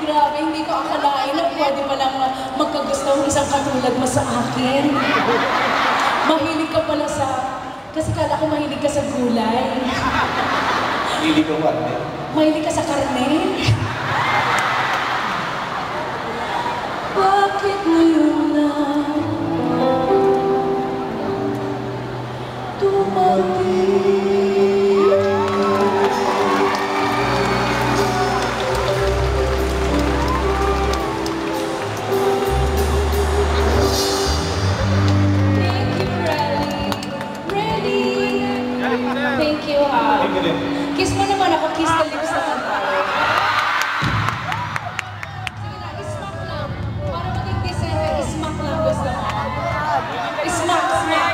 Grabe, hindi ko akalain na pwede palang magkagusto ang isang katulad mo sa akin. Mahilig ka pala sa... Kasi kala ko mahilig ka sa gulay. Mahilig ko karne. Mahilig ka sa karne? Bakit ngayon lang tumating? Thank you, ha. Kiss mo naman ako, kiss the lips naman tayo. Sige na, ismack lang. Para maging decente, ismack lang gusto mo. Ismack, smack.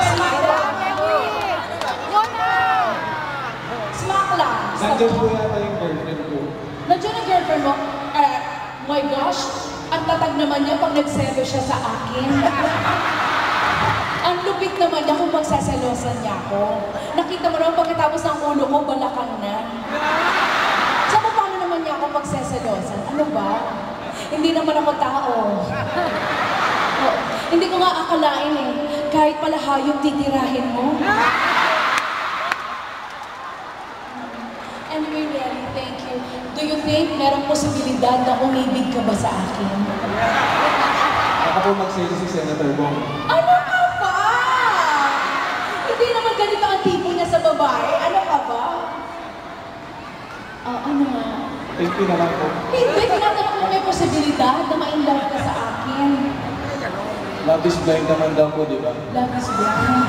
Smack lang. Smack lang. Nandiyan po yata yung girlfriend ko. Nandiyan ang girlfriend mo? My gosh, ang tatag naman niya pag nagselo siya sa akin. Ang lupit naman niya kung magsaselosan niya ako. Nakita mo naman pagkatapos ng ulo ko, balakang na. So, paano naman niya ako magsaselosan? Ano ba? Hindi naman ako tao. Oh, hindi ko nga akalain eh. Kahit pala hayop titirahin mo. Anyway, really, thank you. Do you think merong posibilidad na umibig ka ba sa akin? Baka po mag-sale si Senator Bong. Ano ka ba? Hindi naman ganito ang tipo niya sa babae. Ano ka ba? Ano nga? Thank you naman po. Hindi, tinatanong mo may posibilidad na ma-inlove ka sa akin. Love is blind naman daw po, di ba? Love is blind.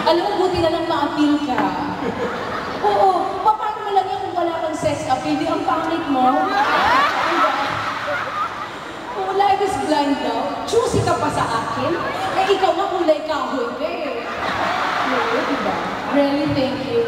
Alam mo, buti na lang ma-appeal ka. Oo, paano mo lang yan kung wala kang sex appeal? Di ang pangit mo. Kung life is blind daw, choosy ka pa sa akin. Eh, ikaw nga kulay kahoy ka eh. Oo, diba? Really, thank you.